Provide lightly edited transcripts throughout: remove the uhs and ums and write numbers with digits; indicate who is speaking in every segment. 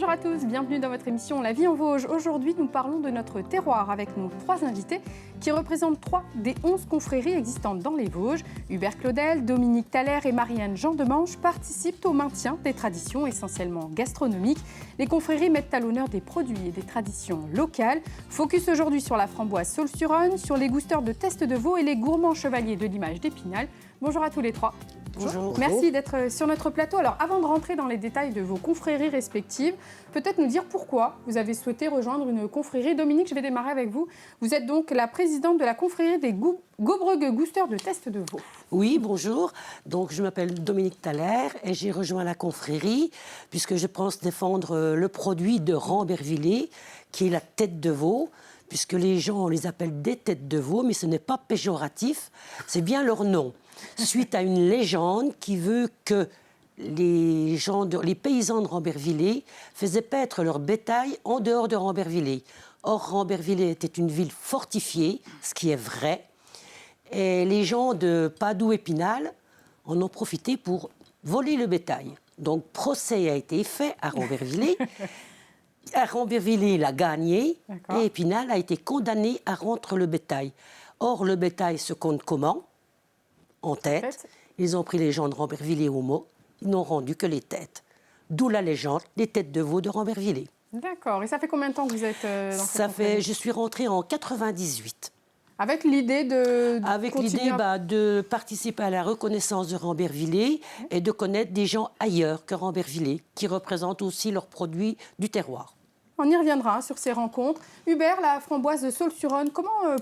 Speaker 1: Bonjour à tous, bienvenue dans votre émission La vie en Vosges. Aujourd'hui, nous parlons de notre terroir avec nos 3 invités qui représentent 3 des 11 confréries existantes dans les Vosges. Hubert Claudel, Dominique Thaler et Marianne Jean-Demange participent au maintien des traditions essentiellement gastronomiques. Les confréries mettent à l'honneur des produits et des traditions locales. Focus aujourd'hui sur la framboise Saule-sur-Olne, sur les goûteurs de Teste de Veau et les gourmands chevaliers de l'image d'Épinal. Bonjour à tous les 3.
Speaker 2: Bonjour.
Speaker 1: Merci d'être sur notre plateau. Alors, avant de rentrer dans les détails de vos confréries respectives, peut-être nous dire pourquoi vous avez souhaité rejoindre une confrérie. Dominique, je vais démarrer avec vous. Vous êtes donc la présidente de la confrérie des Gobregue Goûteurs de Teste de Veau.
Speaker 2: Oui, bonjour. Donc, je m'appelle Dominique Thaler et j'ai rejoint la confrérie puisque je pense défendre le produit de Rambervillers, qui est la tête de veau, puisque les gens les appellent des têtes de veau, mais ce n'est pas péjoratif, c'est bien leur nom. Suite à une légende qui veut que les paysans de Rambervillers faisaient paître leur bétail en dehors de Rambervillers. Or, Rambervillers était une ville fortifiée, ce qui est vrai, et les gens de Padoue-Épinal en ont profité pour voler le bétail. Donc, procès a été fait à Rambervillers. Rambervillers l'a gagné et Épinal a été condamné à rendre le bétail. Or, le bétail se compte comment ? En tête. Ils ont pris les gens de Rambervillers au mot. Ils n'ont rendu que les têtes. D'où la légende, les têtes de veau de Rambervillers.
Speaker 1: D'accord. Et ça fait combien de temps que vous êtes dans cette confrérie ?
Speaker 2: Je suis rentrée en 98.
Speaker 1: Avec l'idée de
Speaker 2: de participer à la reconnaissance de Rambervillers et de connaître des gens ailleurs que Rambervillers, qui représentent aussi leurs produits du terroir.
Speaker 1: On y reviendra sur ces rencontres. Hubert, la framboise de Saule-sur-Olne,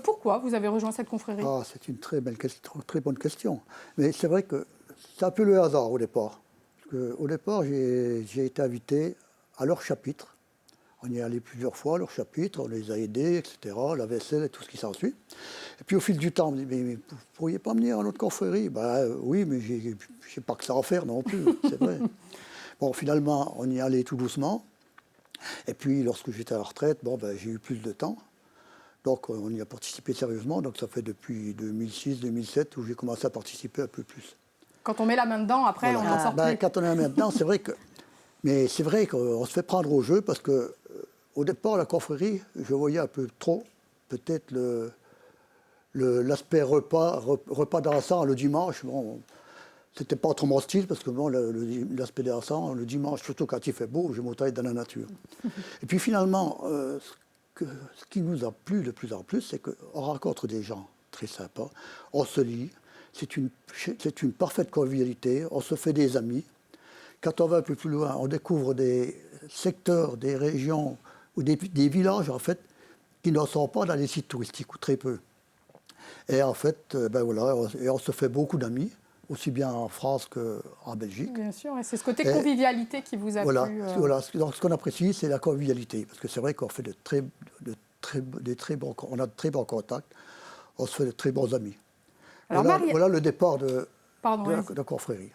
Speaker 1: pourquoi vous avez rejoint cette confrérie ?
Speaker 3: C'est une très bonne question. Mais c'est vrai que c'est un peu le hasard au départ. Au départ, j'ai été invité à leur chapitre. On y est allé plusieurs fois à leur chapitre, on les a aidés, etc., la vaisselle et tout ce qui s'ensuit. Et puis au fil du temps, on me dit, mais vous ne pourriez pas venir à notre confrérie ? Oui, mais je n'ai pas que ça à faire non plus, c'est vrai. Bon, finalement, on y est allé tout doucement. Et puis, lorsque j'étais à la retraite, j'ai eu plus de temps. Donc, on y a participé sérieusement. Donc, ça fait depuis 2006-2007 où j'ai commencé à participer un peu plus.
Speaker 1: Quand on met la main dedans, après, on n'en sort plus.
Speaker 3: Quand on met la main dedans, c'est vrai que... Mais c'est vrai qu'on se fait prendre au jeu parce que, au départ, la confrérie, je voyais un peu trop, peut-être, l'aspect repas dansant le dimanche. Bon, c'était pas trop mon style parce que l'aspect dansant, le dimanche, surtout quand il fait beau, je m'autorise dans la nature. Et puis finalement, ce qui nous a plu de plus en plus, c'est qu'on rencontre des gens très sympas, on se lie, c'est une parfaite convivialité, on se fait des amis. Quand on va un peu plus loin, on découvre des secteurs, des régions ou des villages en fait qui ne sont pas dans les sites touristiques ou très peu. Et en fait, on se fait beaucoup d'amis, aussi bien en France qu'en Belgique.
Speaker 1: Bien sûr, et c'est ce côté convivialité qui vous a plu.
Speaker 3: Voilà, donc ce qu'on apprécie, c'est la convivialité, parce que c'est vrai qu'on fait on a de très bons contacts, on se fait de très bons amis. Alors, voilà le départ de la confrérie.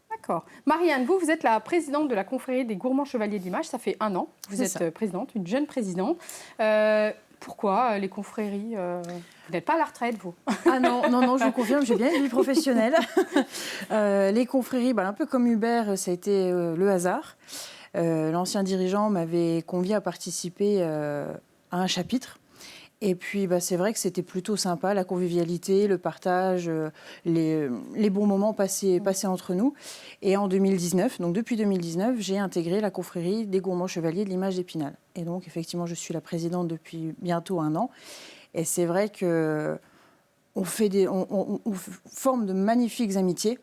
Speaker 1: D'accord. Marianne, vous êtes la présidente de la confrérie des gourmands chevaliers de l'image, ça fait 1 an. Vous êtes présidente, une jeune présidente. Pourquoi les confréries Vous n'êtes pas à la retraite, vous ?
Speaker 4: Ah non, je vous confirme, j'ai bien une vie professionnelle. Les confréries, un peu comme Hubert, ça a été le hasard. L'ancien dirigeant m'avait convié à participer à un chapitre. Et puis, c'est vrai que c'était plutôt sympa, la convivialité, le partage, les bons moments passés entre nous. Et en 2019, donc depuis 2019, j'ai intégré la confrérie des gourmands chevaliers de l'image d'Épinal. Et donc, effectivement, je suis la présidente depuis bientôt 1 an. Et c'est vrai qu'on forme de magnifiques amitiés,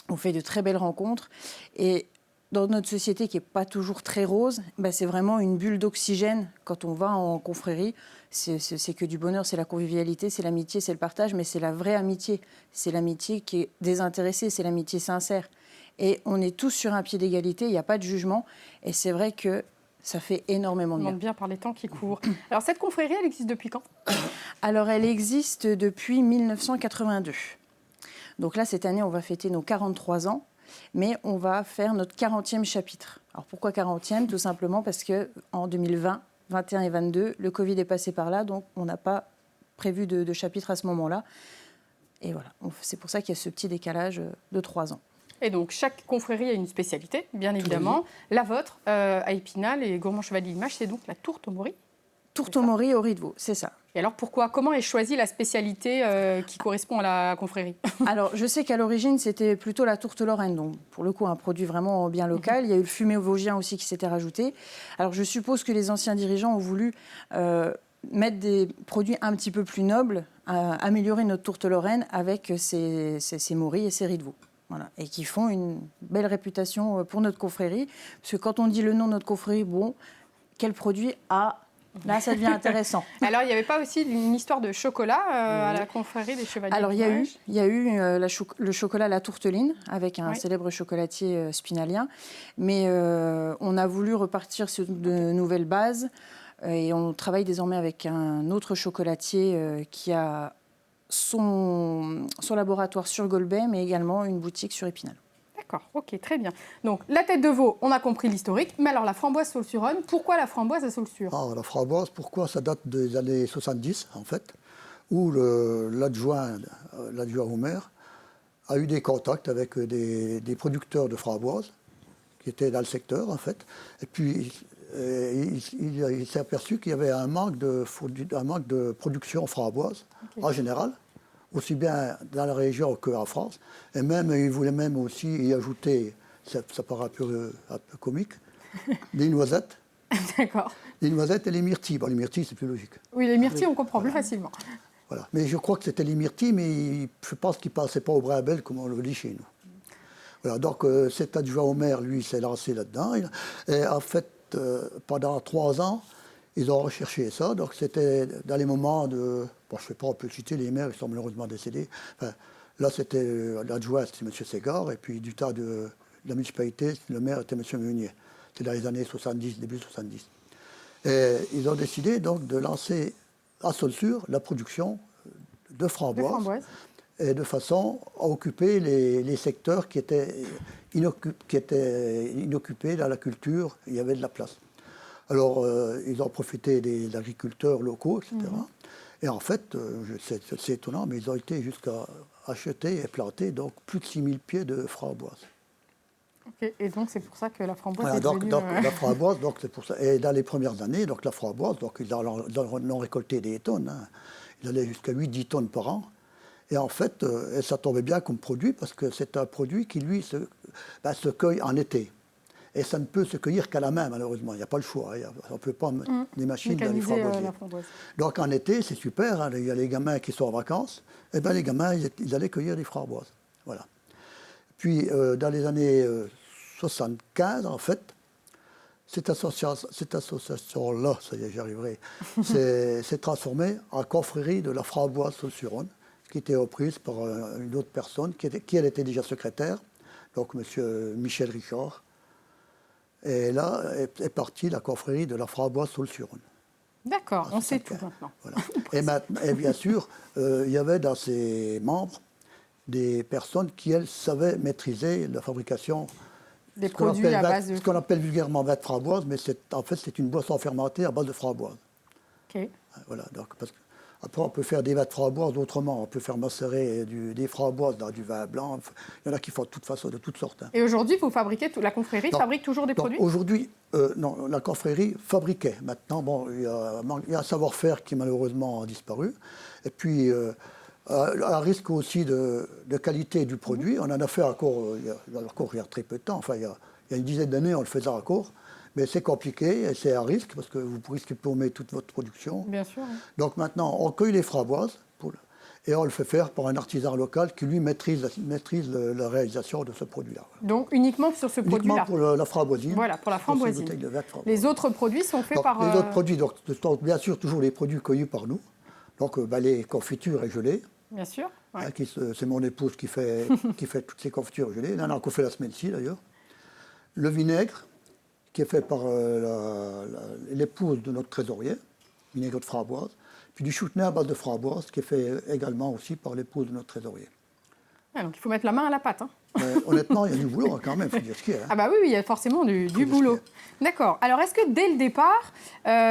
Speaker 4: on fait de très belles rencontres. Et dans notre société qui n'est pas toujours très rose, c'est vraiment une bulle d'oxygène quand on va en confrérie. C'est que du bonheur, c'est la convivialité, c'est l'amitié, c'est le partage, mais c'est la vraie amitié. C'est l'amitié qui est désintéressée, c'est l'amitié sincère. Et on est tous sur un pied d'égalité, il n'y a pas de jugement. Et c'est vrai que ça fait énormément de bien.
Speaker 1: On demande bien par les temps qui courent. Alors cette confrérie, elle existe depuis quand ?
Speaker 4: Alors elle existe depuis 1982. Donc là, cette année, on va fêter nos 43 ans. Mais on va faire notre 40e chapitre. Alors pourquoi 40e ? Tout simplement parce qu'en 2020, 21 et 22, le Covid est passé par là, donc on n'a pas prévu de chapitre à ce moment-là. Et voilà, c'est pour ça qu'il y a ce petit décalage de 3 ans.
Speaker 1: Et donc, chaque confrérie a une spécialité, bien évidemment. La vôtre, à Épinal et Gourmand-Chevalier-Limache, c'est donc la tourte au mori.
Speaker 4: Tourte au mori au riz de veau, c'est ça.
Speaker 1: Et alors, comment est choisie la spécialité qui correspond à la confrérie?
Speaker 4: Alors, je sais qu'à l'origine, c'était plutôt la tourte lorraine, donc pour le coup, un produit vraiment bien local. Il y a eu le fumé vosgien aussi qui s'était rajouté. Alors, je suppose que les anciens dirigeants ont voulu mettre des produits un petit peu plus nobles, améliorer notre tourte lorraine avec ces moris et ces riz de veau. Voilà, et qui font une belle réputation pour notre confrérie. Parce que quand on dit le nom de notre confrérie, bon, quel produit a... Là, ça devient intéressant.
Speaker 1: Alors, il n'y avait pas aussi une histoire de chocolat à la confrérie des Chevaliers?
Speaker 4: Alors, il y a eu le chocolat La Tourteline, avec un célèbre chocolatier spinalien. Mais on a voulu repartir sur de nouvelles bases. Et on travaille désormais avec un autre chocolatier qui a son laboratoire sur Golbet, mais également une boutique sur Épinal.
Speaker 1: D'accord, ok, très bien. Donc, la tête de veau, on a compris l'historique. Mais alors, la framboise Saulx-sur-Rhône, pourquoi la framboise à Saulx-sur?
Speaker 3: La framboise, pourquoi? Ça date des années 70, en fait, où l'adjoint au maire a eu des contacts avec des producteurs de framboises qui étaient dans le secteur, en fait. Et puis, il s'est aperçu qu'il y avait un manque de production framboise, en général, aussi bien dans la région qu'en France. Et même, il voulait même aussi y ajouter, ça paraît un peu comique, des noisettes.
Speaker 1: D'accord.
Speaker 3: Les noisettes et les myrtilles. Bon, les myrtilles, c'est plus logique.
Speaker 1: Oui, les myrtilles, on comprend plus facilement.
Speaker 3: Voilà. Mais je crois que c'était les myrtilles, mais je pense qu'ils ne passaient pas au brin-bel comme on le dit chez nous. Voilà, donc cet adjoint au maire, lui, s'est lancé là-dedans. Et en fait, pendant 3 ans, ils ont recherché ça. Donc c'était dans les moments de... Bon, je ne sais pas, on peut citer les maires, ils sont malheureusement décédés. Enfin, là, c'était l'adjoint, c'était M. Ségard. Et puis du temps de la municipalité, le maire était M. Meunier. C'était dans les années 70, début 70. Et ils ont décidé donc de lancer à Saulx-sur la production de framboises. Et de façon à occuper les secteurs qui étaient inoccupés dans la culture. Il y avait de la place. Alors, ils ont profité des agriculteurs locaux, etc. Et en fait, c'est étonnant, mais ils ont été jusqu'à acheter et planter donc, plus de 6000 pieds de framboises.
Speaker 1: Okay. Et donc, c'est pour ça que la framboise
Speaker 3: voilà,
Speaker 1: est devenue...
Speaker 3: Donc, la framboise, donc, c'est pour ça. Et dans les premières années, donc, la framboise, donc, ils en récolté des tonnes. Hein. Ils allaient jusqu'à 8-10 tonnes par an. Et en fait, ça tombait bien comme produit parce que c'est un produit qui, lui, se cueille en été. Et ça ne peut se cueillir qu'à la main, malheureusement. Il n'y a pas le choix. On ne peut pas mettre des machines dans les framboisiers. Donc en été, c'est super. Hein, il y a les gamins qui sont en vacances. Et bien les gamins, ils allaient cueillir des framboises. Voilà. Puis dans les années 75, en fait, cette association-là, ça y est, j'y arriverai, s'est transformée en confrérie de la framboise Saulx-sur-Rhône, qui était reprise par une autre personne, qui elle était déjà secrétaire, donc M. Michel Richard. Et là est partie la confrérie de la framboise Saulx-sur-Rhône.
Speaker 1: D'accord, on sait tout maintenant.
Speaker 3: Voilà. Et bien sûr, il y avait dans ses membres des personnes qui, elles, savaient maîtriser la fabrication
Speaker 1: des produits à base de...
Speaker 3: Ce qu'on appelle vulgairement vin de framboise, mais en fait, c'est une boisson fermentée à base de framboise.
Speaker 1: OK.
Speaker 3: Voilà, donc, après, on peut faire des vins de framboise autrement. On peut faire macérer des framboises dans du vin blanc. Il y en a qui font de toutes sortes. Hein.
Speaker 1: Et aujourd'hui, vous fabriquez, la confrérie fabrique toujours des produits?
Speaker 3: Aujourd'hui, non, la confrérie fabriquait. Maintenant, bon, il y a un savoir-faire qui malheureusement a disparu. Et puis, un risque aussi de qualité du produit. On en a fait encore il y a très peu de temps. Enfin, il y a une dizaine d'années, on le faisait encore. Mais c'est compliqué et c'est un risque parce que vous risquez de plomber toute votre production.
Speaker 1: Bien sûr. Oui.
Speaker 3: Donc maintenant, on cueille les framboises et on le fait faire par un artisan local qui, lui, maîtrise la réalisation de ce produit-là.
Speaker 1: Donc uniquement sur ce produit-là?
Speaker 3: Uniquement pour la framboisine.
Speaker 1: Voilà, pour la framboisine. Les autres produits sont faits par...
Speaker 3: Les autres produits, donc, sont bien sûr toujours les produits cueillis par nous. Donc les confitures et gelées.
Speaker 1: Bien sûr. Ouais.
Speaker 3: Hein, c'est mon épouse qui fait toutes ces confitures gelées. Il en a qu'on fait la semaine-ci, d'ailleurs. Le vinaigre, qui est fait par l'épouse de notre trésorier, vinaigre de framboise, puis du chutney à base de framboise, qui est fait également aussi par l'épouse de notre trésorier.
Speaker 1: Ah, donc il faut mettre la main à la pâte. Hein.
Speaker 3: Honnêtement, il y a du boulot quand même, il faut dire ce qu'il y a.
Speaker 1: Ah bah oui, il y a forcément du boulot. D'accord. Alors est-ce que dès le départ,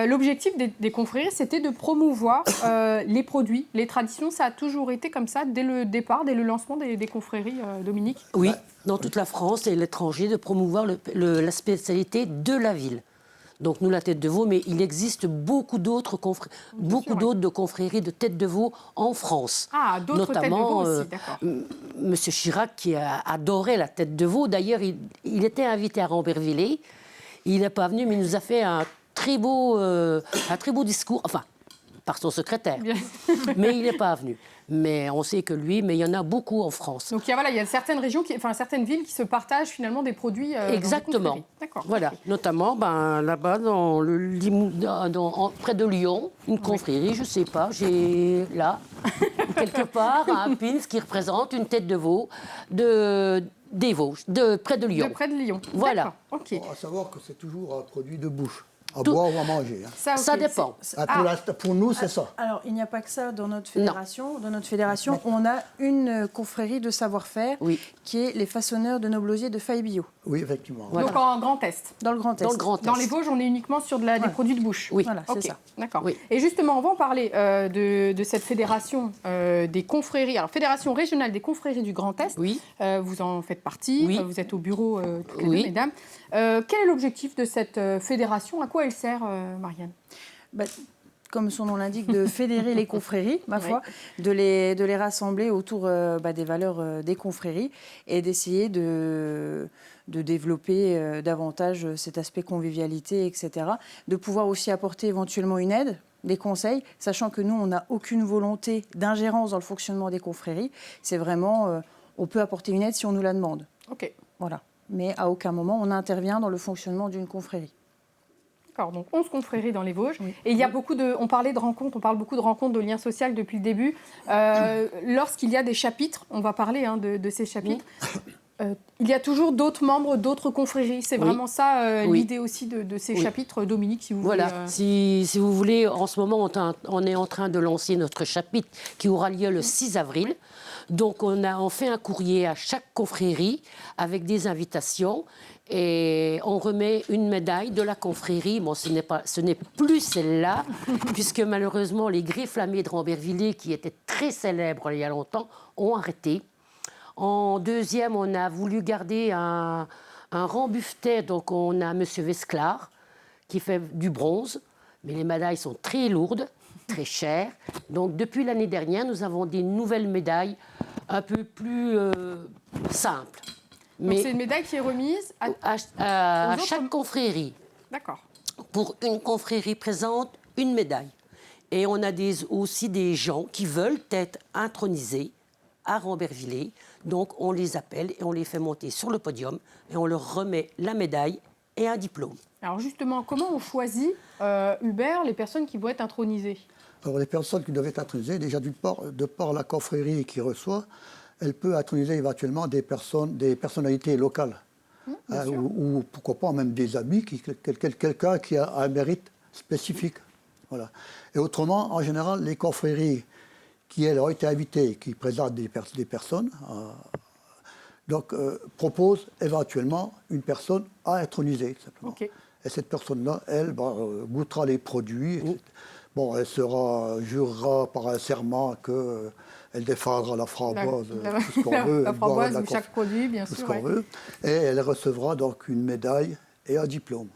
Speaker 1: l'objectif des confréries, c'était de promouvoir les produits, les traditions? Ça a toujours été comme ça, dès le départ, dès le lancement des confréries, Dominique?
Speaker 2: Oui, dans toute la France et l'étranger, de promouvoir la spécialité de la ville. Donc nous, la tête de veau, mais il existe beaucoup d'autres de confréries de tête de veau en France.
Speaker 1: Ah, d'autres têtes de veau aussi, d'accord.
Speaker 2: Monsieur Chirac, qui adorait la tête de veau, d'ailleurs, il était invité à Rambervillers. Il n'est pas venu, mais il nous a fait un très beau discours, enfin, par son secrétaire. Mais il n'est pas venu. Mais on sait que lui, mais il y en a beaucoup en France.
Speaker 1: Donc il y a certaines régions, certaines villes qui se partagent finalement des produits.
Speaker 2: Exactement.
Speaker 1: D'accord.
Speaker 2: Voilà,
Speaker 1: okay.
Speaker 2: Notamment là-bas près de Lyon, une confrérie, je ne sais pas, j'ai là quelque part un pins qui représente une tête de veau des Vosges, près de Lyon.
Speaker 1: De près de Lyon.
Speaker 2: Voilà.
Speaker 1: Okay.
Speaker 3: Bon, à savoir que c'est toujours un produit de bouche. À boire ou à manger. Hein.
Speaker 2: Ça dépend.
Speaker 3: Pour nous, c'est ça.
Speaker 4: Alors, il n'y a pas que ça dans notre fédération. Dans notre fédération, on a une confrérie de savoir-faire qui est les façonneurs de Noblosier de Faille-Bio.
Speaker 3: Oui, effectivement.
Speaker 1: Voilà. Donc en Grand Est.
Speaker 4: Dans le Grand Est.
Speaker 1: Dans les Vosges, on est uniquement sur des produits de bouche.
Speaker 2: Oui,
Speaker 4: voilà, c'est ça.
Speaker 1: D'accord.
Speaker 2: Oui.
Speaker 1: Et justement, on va en parler de cette fédération des confréries. Alors, Fédération régionale des confréries du Grand Est.
Speaker 2: Oui.
Speaker 1: Vous en faites partie.
Speaker 2: Oui.
Speaker 1: Vous êtes au bureau, toutes les deux, mesdames. Quel est l'objectif de cette fédération? À quoi elle sert, Marianne?
Speaker 4: Comme son nom l'indique, de fédérer les confréries, ma foi, de les rassembler autour des valeurs des confréries et d'essayer de développer davantage cet aspect convivialité, etc. De pouvoir aussi apporter éventuellement une aide, des conseils, sachant que nous, on n'a aucune volonté d'ingérence dans le fonctionnement des confréries. C'est vraiment, on peut apporter une aide si on nous la demande.
Speaker 1: Ok.
Speaker 4: Voilà. Mais à aucun moment, on intervient dans le fonctionnement d'une confrérie.
Speaker 1: D'accord, donc 11 confréries dans les Vosges. Oui. Et il y a on parlait de rencontres, on parle beaucoup de rencontres, de liens sociaux depuis le début. Lorsqu'il y a des chapitres, on va parler de ces chapitres, il y a toujours d'autres membres, d'autres confréries. C'est vraiment ça l'idée aussi de ces chapitres. Dominique, si vous voulez...
Speaker 2: Voilà, si vous voulez, en ce moment, on est en train de lancer notre chapitre qui aura lieu le 6 avril. Donc on fait un courrier à chaque confrérie avec des invitations et on remet une médaille de la confrérie. Bon, ce n'est plus celle-là, puisque malheureusement les Griffes-Lamées de Rambervillers, qui étaient très célèbres il y a longtemps, ont arrêté. En deuxième, on a voulu garder un rembuffetet, donc on a M. Vesclar qui fait du bronze, mais les médailles sont très lourdes, très chères. Donc depuis l'année dernière, nous avons des nouvelles médailles un peu plus simples.
Speaker 1: Donc c'est une médaille qui est remise
Speaker 2: à chaque confrérie.
Speaker 1: D'accord.
Speaker 2: Pour une confrérie présente, une médaille. Et on a aussi des gens qui veulent être intronisés à Rambervillers. Donc on les appelle et on les fait monter sur le podium et on leur remet la médaille et un diplôme.
Speaker 1: Alors justement, comment on choisit, Hubert, les personnes qui vont être intronisées?
Speaker 3: Alors les personnes qui doivent être intronisées, déjà de par la confrérie qui reçoit, elle peut introniser éventuellement des personnalités locales. Ou pourquoi pas même des amis, quelqu'un qui a un mérite spécifique. Voilà. Et autrement, en général, les confréries qui elles, ont été invitées, qui présentent des personnes, proposent éventuellement une personne à introniser, tout simplement. Okay. Et cette personne-là, elle, goûtera les produits. Bon, elle jurera par un serment qu'elle défendra la framboise, tout ce qu'on veut.
Speaker 1: La framboise ou chaque produit, bien sûr.
Speaker 3: Tout ce qu'on veut. Et elle recevra donc une médaille et un diplôme.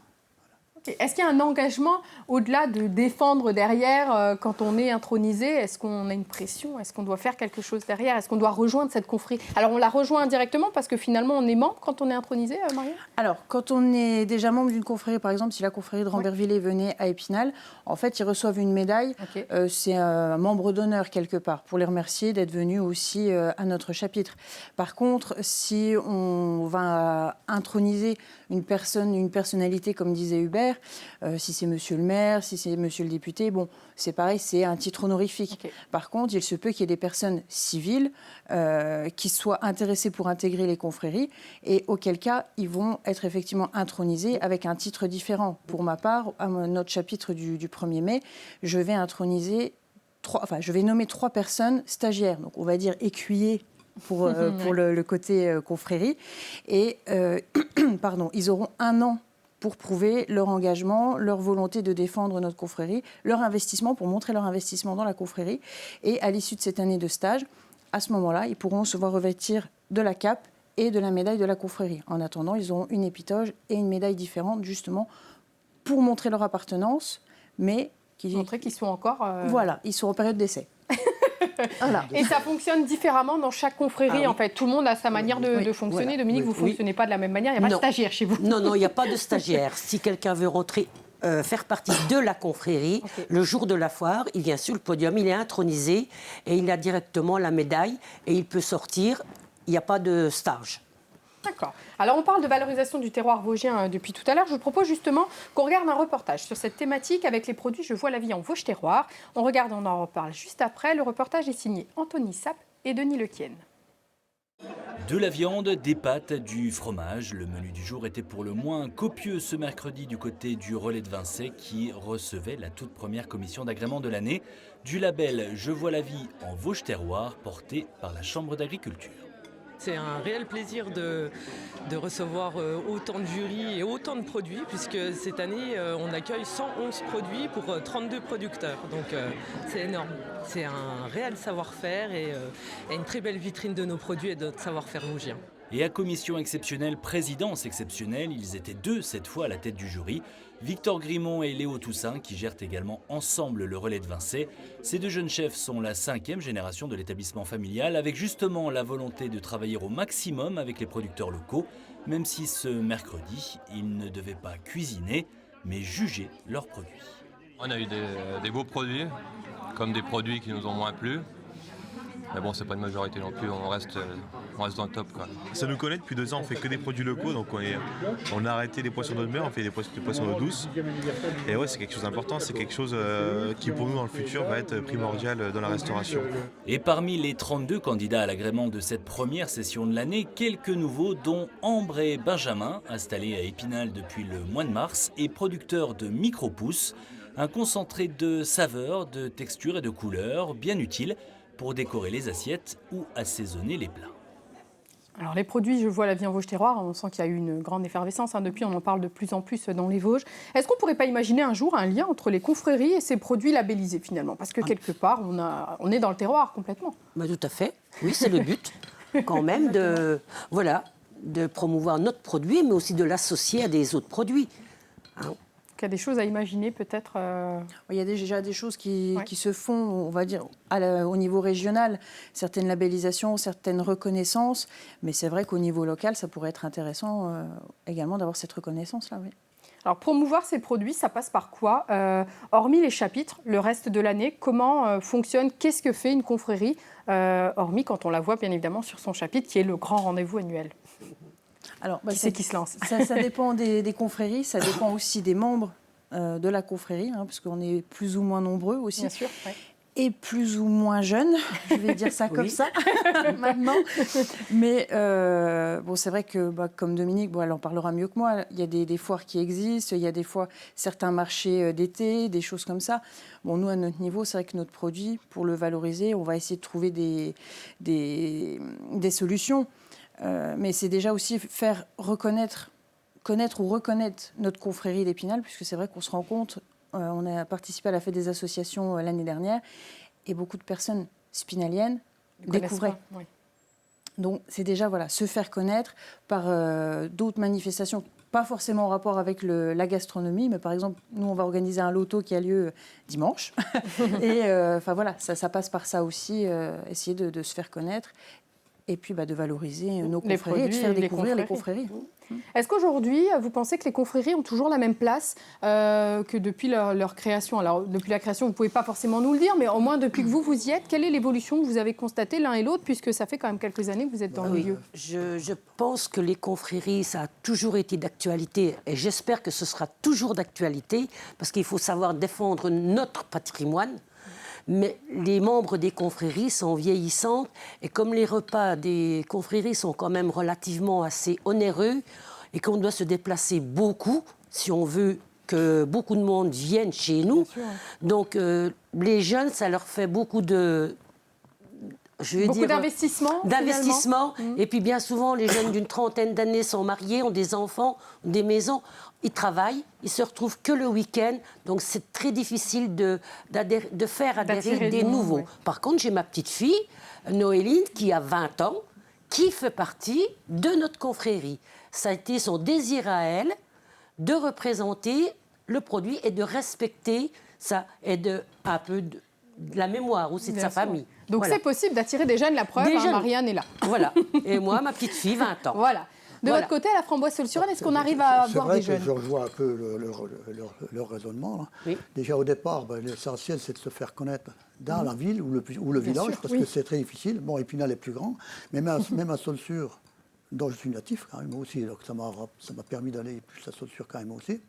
Speaker 1: Okay. Est-ce qu'il y a un engagement au-delà de défendre derrière quand on est intronisé? Est-ce qu'on a une pression? Est-ce qu'on doit faire quelque chose derrière? Est-ce qu'on doit rejoindre cette confrérie? Alors on la rejoint indirectement parce que finalement on est membre quand on est intronisé, Marianne?
Speaker 4: Alors quand on est déjà membre d'une confrérie, par exemple si la confrérie de Rambervillers venait à Épinal, en fait ils reçoivent une médaille. Okay. C'est un membre d'honneur quelque part pour les remercier d'être venus aussi à notre chapitre. Par contre, si on va introniser une personnalité comme disait Hubert, si c'est monsieur le maire, si c'est monsieur le député, bon, c'est pareil, c'est un titre honorifique. Okay. Par contre, il se peut qu'il y ait des personnes civiles qui soient intéressées pour intégrer les confréries et auquel cas, ils vont être effectivement intronisés avec un titre différent. Pour ma part, à notre chapitre du 1er mai, je vais nommer 3 personnes stagiaires, donc on va dire écuyers pour le côté confrérie. Et pardon, ils auront 1 an pour prouver leur engagement, leur volonté de défendre notre confrérie, leur investissement, pour montrer leur investissement dans la confrérie. Et à l'issue de cette année de stage, à ce moment-là, ils pourront se voir revêtir de la cape et de la médaille de la confrérie. En attendant, ils auront une épitoge et une médaille différente, justement, pour montrer leur appartenance, mais...
Speaker 1: Montrer qu'ils sont encore...
Speaker 4: Voilà, ils sont en période d'essai.
Speaker 1: Voilà. Et ça fonctionne différemment dans chaque confrérie, en fait. Tout le monde a sa manière de fonctionner.
Speaker 3: Voilà.
Speaker 1: Dominique, vous ne fonctionnez pas de la même manière. Il n'y a pas de stagiaire chez vous.
Speaker 2: Non, il n'y a pas de stagiaire. Si quelqu'un veut rentrer, faire partie de la confrérie, le jour de la foire, il vient sur le podium, il est intronisé et il a directement la médaille et il peut sortir. Il n'y a pas de stage.
Speaker 1: D'accord. Alors, on parle de valorisation du terroir vosgien depuis tout à l'heure. Je vous propose justement qu'on regarde un reportage sur cette thématique avec les produits Je vois la vie en Vosges Terroir. On regarde, on en reparle juste après. Le reportage est signé Anthony Sapp et Denis Lequienne.
Speaker 5: De la viande, des pâtes, du fromage. Le menu du jour était pour le moins copieux ce mercredi du côté du Relais de Vincey qui recevait la toute première commission d'agrément de l'année du label Je vois la vie en Vosges Terroir porté par la Chambre d'agriculture.
Speaker 6: C'est un réel plaisir de recevoir autant de jurys et autant de produits, puisque cette année, on accueille 111 produits pour 32 producteurs. Donc c'est énorme. C'est un réel savoir-faire et une très belle vitrine de nos produits et de notre savoir-faire vosgien.
Speaker 5: Et à commission exceptionnelle, présidence exceptionnelle, ils étaient 2 cette fois à la tête du jury. Victor Grimont et Léo Toussaint qui gèrent également ensemble le Relais de Vincey. Ces 2 jeunes chefs sont la 5e génération de l'établissement familial avec justement la volonté de travailler au maximum avec les producteurs locaux, même si ce mercredi, ils ne devaient pas cuisiner, mais juger leurs produits.
Speaker 7: On a eu des beaux produits, comme des produits qui nous ont moins plu. Mais bon, c'est pas une majorité non plus, on reste dans le top, quoi.
Speaker 8: Ça nous connaît depuis 2 ans, on fait que des produits locaux, donc on a arrêté les poissons d'eau de mer, on fait des poissons d'eau douce. Et ouais, c'est quelque chose d'important, c'est quelque chose qui pour nous dans le futur va être primordial dans la restauration.
Speaker 5: Et parmi les 32 candidats à l'agrément de cette première session de l'année, quelques nouveaux dont Ambré Benjamin, installé à Épinal depuis le mois de mars et producteur de micro-pousses, un concentré de saveurs, de textures et de couleurs bien utile pour décorer les assiettes ou assaisonner les plats.
Speaker 1: Alors les produits Je vois la vie en Vosges Terroir, on sent qu'il y a eu une grande effervescence. Depuis, on en parle de plus en plus dans les Vosges. Est-ce qu'on ne pourrait pas imaginer un jour un lien entre les confréries et ces produits labellisés finalement? Parce que quelque part, on est dans le terroir complètement.
Speaker 2: Bah, tout à fait. Oui, c'est le but quand même de promouvoir notre produit, mais aussi de l'associer à des autres produits.
Speaker 1: Il y a des choses à imaginer peut-être
Speaker 4: Il y a déjà des choses qui se font, on va dire, au niveau régional, certaines labellisations, certaines reconnaissances, mais c'est vrai qu'au niveau local, ça pourrait être intéressant également d'avoir cette reconnaissance-là. Oui.
Speaker 1: Alors promouvoir ces produits, ça passe par quoi hormis les chapitres, le reste de l'année, comment fonctionne, qu'est-ce que fait une confrérie, hormis quand on la voit bien évidemment sur son chapitre, qui est le grand rendez-vous annuel?
Speaker 4: Alors,
Speaker 1: qui c'est qui se lance?
Speaker 4: Ça dépend des confréries, ça dépend aussi des membres de la confrérie, parce qu'on est plus ou moins nombreux aussi.
Speaker 1: Bien sûr, ouais.
Speaker 4: Et plus ou moins jeunes, je vais dire ça comme ça, maintenant. Mais bon, c'est vrai que, comme Dominique, elle en parlera mieux que moi, il y a des foires qui existent, il y a des fois certains marchés d'été, des choses comme ça. Bon, nous, à notre niveau, c'est vrai que notre produit, pour le valoriser, on va essayer de trouver des solutions. Mais c'est déjà aussi faire connaître ou reconnaître notre confrérie d'Épinal, puisque c'est vrai qu'on se rend compte, on a participé à la fête des associations l'année dernière, et beaucoup de personnes spinaliennes découvraient. Oui. Donc c'est déjà se faire connaître par d'autres manifestations, pas forcément en rapport avec la gastronomie, mais par exemple, nous, on va organiser un loto qui a lieu dimanche. Et ça passe par ça aussi, essayer de se faire connaître. Et puis de valoriser nos confréries et de faire découvrir les confréries.
Speaker 1: Est-ce qu'aujourd'hui, vous pensez que les confréries ont toujours la même place que depuis leur création? Alors, depuis la création, vous ne pouvez pas forcément nous le dire, mais au moins depuis que vous y êtes, quelle est l'évolution que vous avez constatée l'un et l'autre, puisque ça fait quand même quelques années que vous êtes dans le milieu?
Speaker 2: Je pense que les confréries, ça a toujours été d'actualité et j'espère que ce sera toujours d'actualité parce qu'il faut savoir défendre notre patrimoine. Mais les membres des confréries sont vieillissants et comme les repas des confréries sont quand même relativement assez onéreux et qu'on doit se déplacer beaucoup si on veut que beaucoup de monde vienne chez nous. Donc les jeunes, ça leur fait beaucoup de je veux
Speaker 1: Beaucoup
Speaker 2: dire,
Speaker 1: d'investissement.
Speaker 2: d'investissement.
Speaker 1: finalement.
Speaker 2: Et puis bien souvent, les jeunes d'une trentaine d'années sont mariés, ont des enfants, ont des maisons. Ils travaillent, ils se retrouvent que le week-end. Donc c'est très difficile de faire adhérer
Speaker 1: D'attirer
Speaker 2: des
Speaker 1: du monde,
Speaker 2: nouveaux.
Speaker 1: ouais.
Speaker 2: Par contre, j'ai ma petite fille, Noéline, qui a 20 ans, qui fait partie de notre confrérie. Ça a été son désir à elle de représenter le produit et de respecter ça, et un peu de la mémoire aussi de
Speaker 1: Bien
Speaker 2: sa
Speaker 1: sûr.
Speaker 2: famille.
Speaker 1: Donc
Speaker 2: Voilà.
Speaker 1: c'est possible d'attirer des jeunes, la preuve,
Speaker 2: Des jeunes.
Speaker 1: Marianne est là.
Speaker 2: Voilà. Et moi, ma petite fille, 20 ans.
Speaker 1: Voilà. De
Speaker 2: Voilà.
Speaker 1: votre côté, à la Framboise-Saule-sur-Aisne, est-ce qu'on arrive à avoir des
Speaker 3: C'est vrai
Speaker 1: jeunes
Speaker 3: que je rejoins un peu leur raisonnement. Là.
Speaker 2: Oui.
Speaker 3: Déjà au départ, l'essentiel c'est de se faire connaître dans la ville ou le village,
Speaker 1: sûr,
Speaker 3: parce
Speaker 1: oui.
Speaker 3: que c'est très difficile. Bon, Épinal est plus grand, mais même à Saulsure, dont je suis natif quand même aussi, donc ça m'a permis d'aller plus à Saulsure quand même aussi.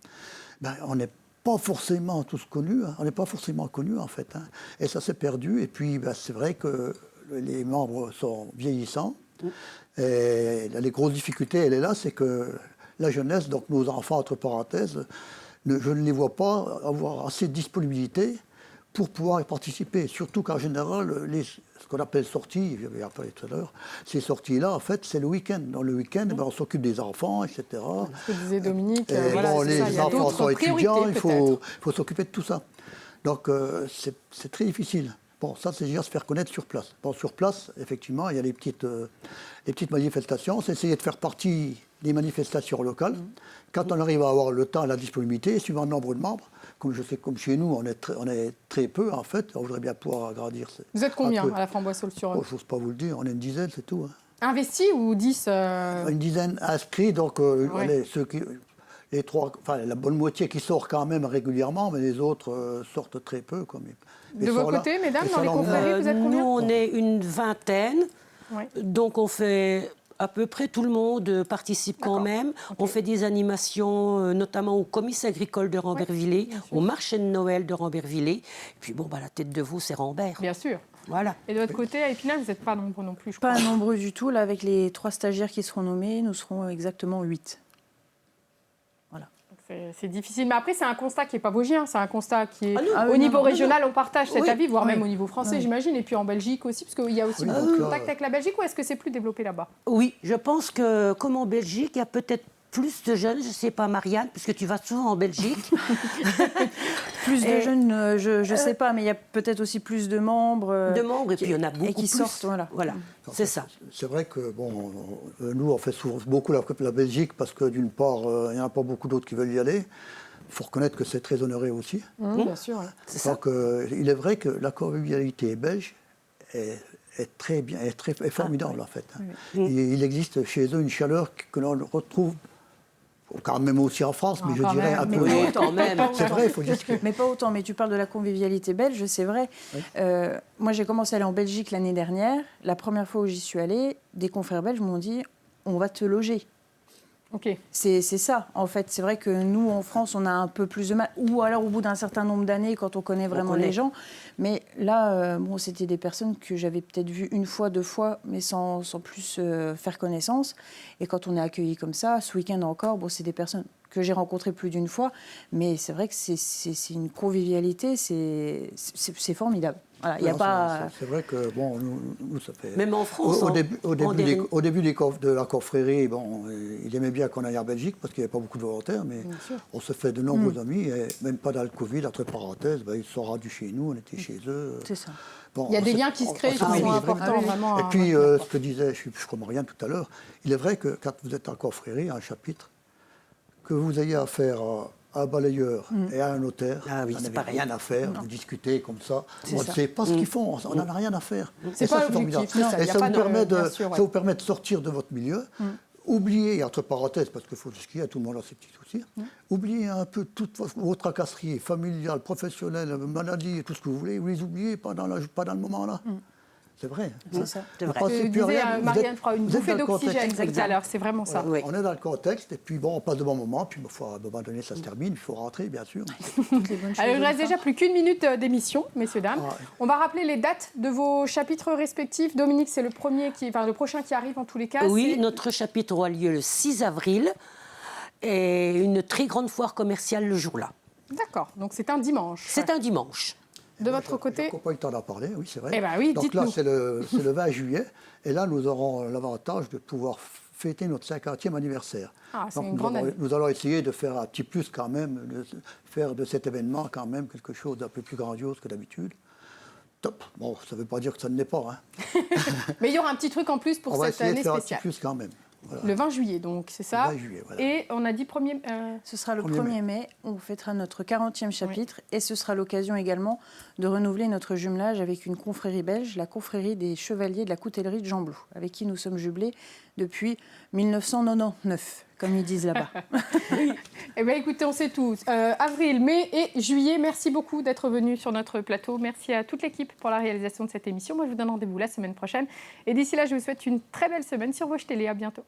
Speaker 3: On n'est pas forcément tous connus, hein. On n'est pas forcément connus en fait. Hein. Et ça s'est perdu. Et puis c'est vrai que les membres sont vieillissants. Et les grosses difficultés, elle est là, c'est que la jeunesse, donc nos enfants entre parenthèses, je ne les vois pas avoir assez de disponibilité pour pouvoir y participer. Surtout qu'en général, ce qu'on appelle sorties, je vais en parler tout à l'heure, ces sorties-là, en fait, c'est le week-end. Dans le week-end, on s'occupe des enfants, etc.
Speaker 1: Ce que disait Dominique,
Speaker 3: Et
Speaker 1: voilà,
Speaker 3: bon,
Speaker 1: c'est ça, il
Speaker 3: les
Speaker 1: y a
Speaker 3: enfants
Speaker 1: d'autres
Speaker 3: sont étudiants, il
Speaker 1: priorités,
Speaker 3: faut s'occuper de tout ça. Donc c'est très difficile. Bon, ça, c'est déjà se faire connaître sur place. Bon, sur place, effectivement, il y a les petites manifestations. C'est essayer de faire partie des manifestations locales. Quand on arrive à avoir le temps et la disponibilité, suivant le nombre de membres, comme je sais, comme chez nous, on est très peu, en fait, on voudrait bien pouvoir agrandir.
Speaker 1: Vous êtes combien
Speaker 3: un peu.
Speaker 1: à la Framboise-Saule-sur-Aisne?
Speaker 3: Je n'ose pas vous le dire, on est une dizaine, c'est tout. Hein.
Speaker 1: Investi ou 10
Speaker 3: Une dizaine inscrits, donc allez, les trois, enfin la bonne moitié qui sort quand même régulièrement, mais les autres sortent très peu.
Speaker 1: De votre côté, mesdames, dans les confréries, vous êtes combien?
Speaker 2: Nous, on est une vingtaine,
Speaker 1: Oui.
Speaker 2: donc on fait à peu près tout le monde participe quand même.
Speaker 1: Okay.
Speaker 2: On fait des animations, notamment au comice agricole de Rambervillers, au marché de Noël de Rambervillers. Et puis bon, la tête de veau, c'est Rambert.
Speaker 1: Bien sûr.
Speaker 2: Voilà.
Speaker 1: Et de votre côté, à Épinal, vous n'êtes pas nombreux non plus, je crois.
Speaker 4: Pas nombreux du tout. Là, avec les 3 stagiaires qui seront nommés, nous serons exactement 8.
Speaker 1: C'est difficile. Mais après, c'est un constat qui n'est pas vosgien. C'est un constat qui est
Speaker 4: oui,
Speaker 1: au niveau
Speaker 4: non,
Speaker 1: régional, on partage cet
Speaker 2: Oui.
Speaker 1: avis, voire même
Speaker 4: Oui.
Speaker 1: au niveau français,
Speaker 4: Oui.
Speaker 1: j'imagine. Et puis en Belgique aussi, parce qu'il y a aussi
Speaker 3: Oui,
Speaker 1: beaucoup
Speaker 3: donc
Speaker 1: de
Speaker 3: là,
Speaker 1: contact avec la Belgique. Ou est-ce que c'est plus développé là-bas?
Speaker 2: Oui, je pense que, comme en Belgique, il y a peut-être plus de jeunes, je ne sais pas, Marianne, puisque tu vas souvent en Belgique.
Speaker 4: Plus de jeunes, je ne sais pas, mais il y a peut-être aussi plus de membres.
Speaker 2: De membres, et puis il y en a beaucoup
Speaker 4: et qui
Speaker 2: plus.
Speaker 4: sortent, voilà.
Speaker 2: C'est ça.
Speaker 3: C'est vrai que bon, nous, on fait souvent beaucoup la Belgique parce que d'une part, il n'y en a pas beaucoup d'autres qui veulent y aller. Il faut reconnaître que c'est très honoré aussi.
Speaker 1: Bien sûr. Ouais.
Speaker 2: C'est ça.
Speaker 3: Donc, il est vrai que la convivialité belge est très bien, est formidable en fait. Il existe chez eux une chaleur que l'on retrouve quand même aussi en France, mais je
Speaker 1: quand
Speaker 3: dirais
Speaker 1: même,
Speaker 3: un
Speaker 1: mais
Speaker 3: peu.
Speaker 2: Oui, quand même.
Speaker 3: C'est vrai, il faut dire que.
Speaker 4: Mais pas autant. Mais tu parles de la convivialité belge, c'est vrai.
Speaker 3: Oui.
Speaker 4: Moi, j'ai commencé à aller en Belgique l'année dernière. La première fois où j'y suis allée, des confrères belges m'ont dit « on va te loger ».
Speaker 1: Ok.
Speaker 4: C'est ça, en fait. C'est vrai que nous, en France, on a un peu plus de mal. Ou alors au bout d'un certain nombre d'années, quand on connaît vraiment les gens. Mais là, c'était des personnes que j'avais peut-être vues 1 fois, 2 fois, mais sans plus faire connaissance. Et quand on est accueilli comme ça, ce week-end encore, c'est des personnes que j'ai rencontrées plus d'1 fois. Mais c'est vrai que c'est une convivialité, c'est formidable. Voilà, y a
Speaker 3: Non,
Speaker 4: pas...
Speaker 3: C'est vrai que, bon, nous, ça fait...
Speaker 2: Même en France,
Speaker 3: Au début de la confrérie, bon, il aimait bien qu'on aille en Belgique parce qu'il n'y avait pas beaucoup de volontaires, mais on se fait de nombreux amis, et même pas dans le Covid, entre parenthèses, ils sont rendus chez nous, on était chez eux.
Speaker 4: C'est ça.
Speaker 3: Bon,
Speaker 1: Il y a des liens qui se créent, qui sont importants, vraiment.
Speaker 3: Et puis, ce que disait, je crois Marianne tout à l'heure, il est vrai que quand vous êtes en confrérie, un chapitre, que vous ayez affaire à un balayeur et à un notaire,
Speaker 2: Ah oui,
Speaker 3: on
Speaker 2: c'est
Speaker 3: n'avez
Speaker 2: pareil.
Speaker 3: rien à faire, vous discutez comme ça, on ne
Speaker 4: ça.
Speaker 3: sait pas ce qu'ils font, on n'en a rien à faire.
Speaker 1: C'est
Speaker 3: Et ça,
Speaker 1: pas
Speaker 3: c'est
Speaker 1: l'objectif,
Speaker 3: formidable.
Speaker 1: c'est ça,
Speaker 3: Et
Speaker 1: y a
Speaker 3: ça
Speaker 1: pas
Speaker 3: vous
Speaker 1: de-
Speaker 3: permet
Speaker 1: bien sûr, ouais.
Speaker 3: ça vous permet de sortir de votre milieu, oublier, entre parenthèses, parce qu'il faut dire ce qu'il y a, tout le monde a ses petits soucis, oubliez un peu toutes vos tracasseries familiales, professionnelles, maladies et tout ce que vous voulez, vous les oubliez pas dans le moment-là. C'est vrai.
Speaker 4: C'est ça.
Speaker 2: C'est vrai.
Speaker 3: Vous
Speaker 1: Que
Speaker 3: pensez plus à
Speaker 1: disait
Speaker 3: rien, vous
Speaker 1: Marianne,
Speaker 3: êtes-
Speaker 1: je crois, une
Speaker 3: vous êtes
Speaker 1: bouffée
Speaker 3: dans le contexte.
Speaker 1: d'oxygène tout à l'heure. C'est vraiment ça.
Speaker 2: Oui.
Speaker 3: On est dans le contexte, et puis bon, on passe de bons moments, puis à un moment donné, ça se termine, il faut rentrer, bien sûr.
Speaker 1: Alors, il ne reste déjà plus qu'1 minute d'émission, messieurs, dames.
Speaker 3: Ah ouais.
Speaker 1: On va rappeler les dates de vos chapitres respectifs. Dominique, c'est le prochain qui arrive en tous les cas.
Speaker 2: Oui,
Speaker 1: c'est-
Speaker 2: notre chapitre aura lieu le 6 avril et une très grande foire commerciale le jour-là.
Speaker 1: D'accord, donc c'est un dimanche.
Speaker 2: C'est un dimanche.
Speaker 1: De votre côté?
Speaker 3: Je n'ai pas eu le temps d'en parler, oui, c'est vrai.
Speaker 1: Eh bien oui,
Speaker 3: donc là,
Speaker 1: dites-nous.
Speaker 3: c'est le 20 juillet. Et là, nous aurons l'avantage de pouvoir fêter notre 50e anniversaire.
Speaker 1: Ah, c'est
Speaker 3: donc
Speaker 1: une grande année.
Speaker 3: nous allons essayer de faire un petit plus quand même, de faire de cet événement quand même quelque chose d'un peu plus grandiose que d'habitude. Top. Bon, ça ne veut pas dire que ça ne l'est pas. Hein.
Speaker 1: Mais il y aura un petit truc en plus pour
Speaker 3: On va
Speaker 1: cette
Speaker 3: essayer de
Speaker 1: année
Speaker 3: faire
Speaker 1: spéciale.
Speaker 3: un petit plus quand même. Voilà.
Speaker 1: Le 20 juillet, donc, c'est ça.
Speaker 3: Le 20 juillet, voilà.
Speaker 1: Et on a dit premier...
Speaker 4: Ce sera le
Speaker 3: 1er
Speaker 4: 1er mai, on fêtera notre 40e chapitre et ce sera l'occasion également de renouveler notre jumelage avec une confrérie belge, la confrérie des Chevaliers de la Coutellerie de Jean Blou, avec qui nous sommes jumelés depuis 1999, comme ils disent là-bas.
Speaker 1: Eh bien, écoutez, on sait tout. Avril, mai et juillet, merci beaucoup d'être venus sur notre plateau. Merci à toute l'équipe pour la réalisation de cette émission. Moi, je vous donne rendez-vous la semaine prochaine. Et d'ici là, je vous souhaite une très belle semaine sur Vosges Télé. À bientôt.